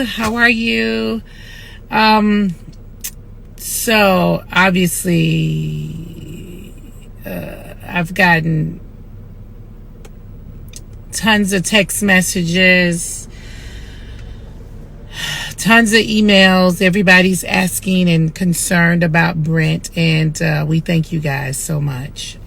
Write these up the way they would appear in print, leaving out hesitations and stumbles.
How are you? So obviously, I've gotten tons of text messages, tons of emails. Everybody's asking and concerned about Brent, and we thank you guys so much.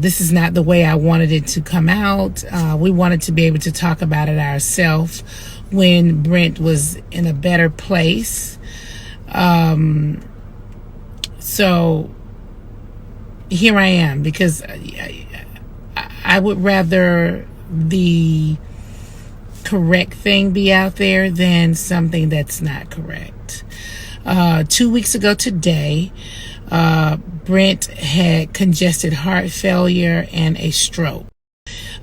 This is not the way I wanted it to come out. We wanted to be able to talk about it ourselves when Brent was in a better place. So here I am, because I would rather the correct thing be out there than something that's not correct. 2 weeks ago today, Brent had congested heart failure and a stroke.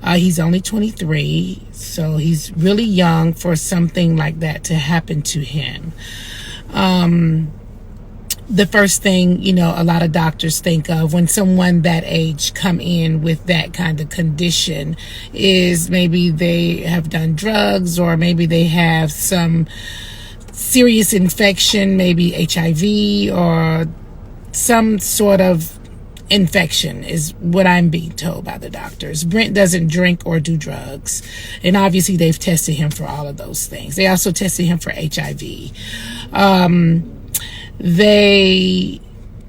He's only 23, so he's really young for something like that to happen to him. The first thing, a lot of doctors think of when someone that age come in with that kind of condition is maybe they have done drugs, or maybe they have some serious infection, maybe HIV or some sort of infection, is what I'm being told by the doctors. Brent doesn't drink or do drugs, and obviously they've tested him for all of those things. They also tested him for HIV. They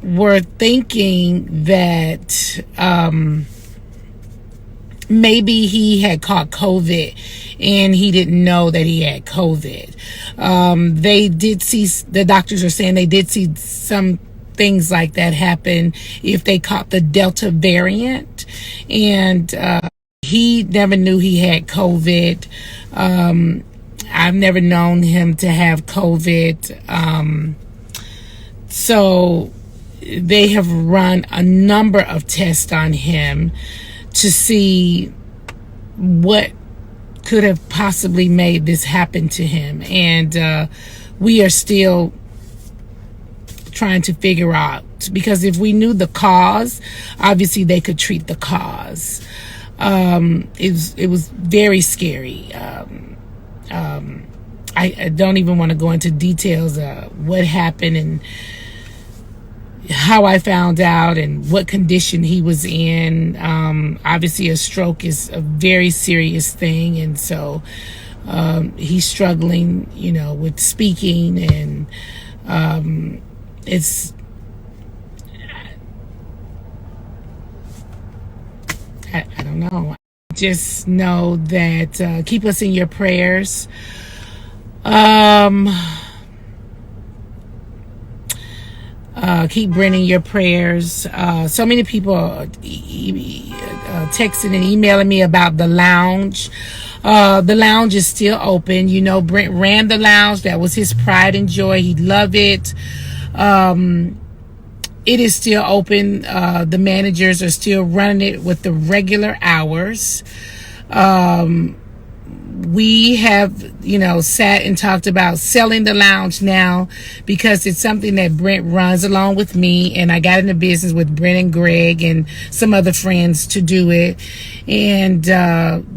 were thinking that maybe he had caught COVID and he didn't know that he had COVID. They did see, the doctors are saying they did see some things like that happen if they caught the Delta variant, and he never knew he had COVID. I've never known him to have COVID. So they have run a number of tests on him to see what could have possibly made this happen to him. And we are still trying to figure out, because if we knew the cause, obviously they could treat the cause. It was very scary. I don't even want to go into details of what happened and how I found out and what condition he was in. Obviously a stroke is a very serious thing, and so he's struggling, with speaking, and it's, I don't know. Just know that keep us in your prayers. Keep Brent in your prayers. So many people are texting and emailing me about the lounge. The lounge is still open. Brent ran the lounge. That was his pride and joy. He loved it. It is still open. The managers are still running it with the regular hours. We have, sat and talked about selling the lounge now, because it's something that Brent runs along with me, and I got into business with Brent and Greg and some other friends to do it. And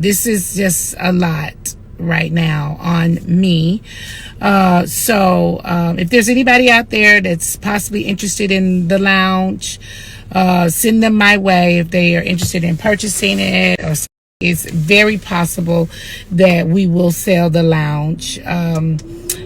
this is just a lot right now on me. So if there's anybody out there that's possibly interested in the lounge, send them my way if they are interested in purchasing it. Or it's very possible that we will sell the lounge,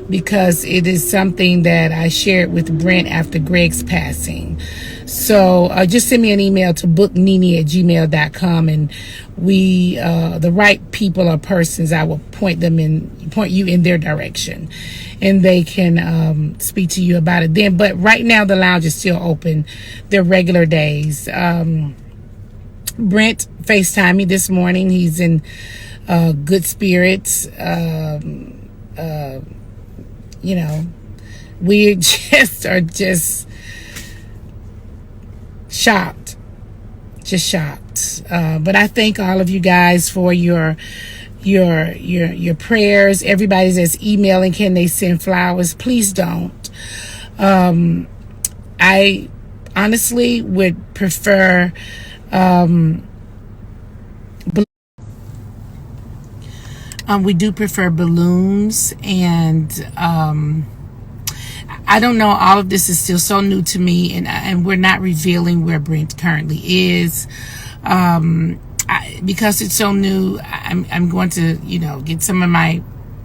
because it is something that I shared with Brent after Greg's passing. So just send me an email to booknene@gmail.com, and we, the right people or persons, I will point you in their direction, and they can speak to you about it then. But right now the lounge is still open their regular days. Brent FaceTimed me this morning. He's in good spirits. We are just shocked. But I thank all of you guys for your prayers. Everybody that's emailing, can they send flowers? Please don't. I honestly would prefer We do prefer balloons, and I don't know. All of this is still so new to me, and we're not revealing where Brent currently is. Because it's so new, I'm going to, get some of my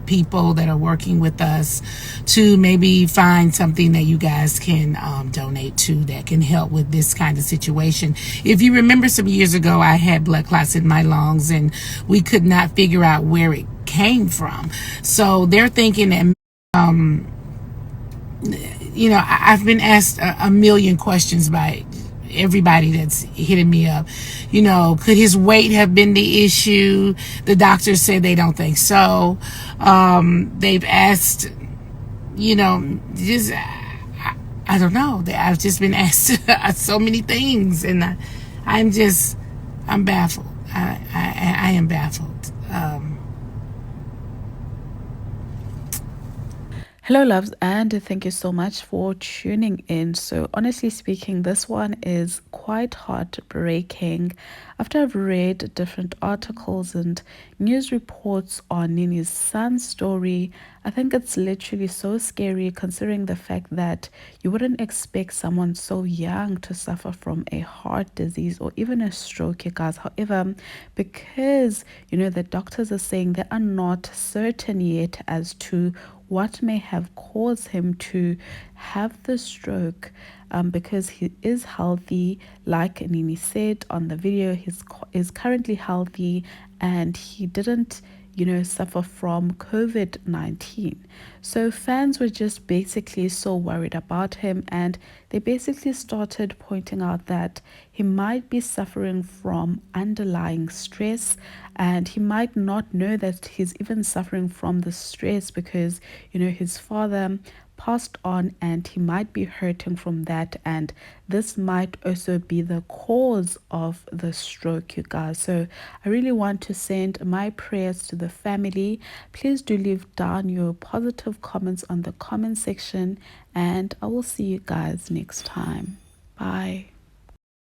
people that are working with us to maybe find something that you guys can donate to that can help with this kind of situation. If you remember, some years ago, I had blood clots in my lungs, and we could not figure out where it came from. So they're thinking that, I've been asked a million questions by everybody that's hitting me up. Could his weight have been the issue? The doctors say they don't think so. They've asked, just, I don't know. I've just been asked so many things, and I'm baffled. I am baffled. Hello, loves, and thank you so much for tuning in. So, honestly speaking, this one is quite heartbreaking. After I've read different articles and news reports on Nini's son's story, I think it's literally so scary considering the fact that you wouldn't expect someone so young to suffer from a heart disease or even a stroke, you guys. However, because the doctors are saying they are not certain yet as to what may have caused him to have the stroke, because he is healthy. Like Nini said on the video, is currently healthy, and he didn't suffer from COVID-19. So fans were just basically so worried about him, and they basically started pointing out that he might be suffering from underlying stress, and he might not know that he's even suffering from the stress because his father passed on, and he might be hurting from that, and this might also be the cause of the stroke, you guys. So I really want to send my prayers to the family. Please do leave down your positive comments on the comment section, and I will see you guys next time. Bye.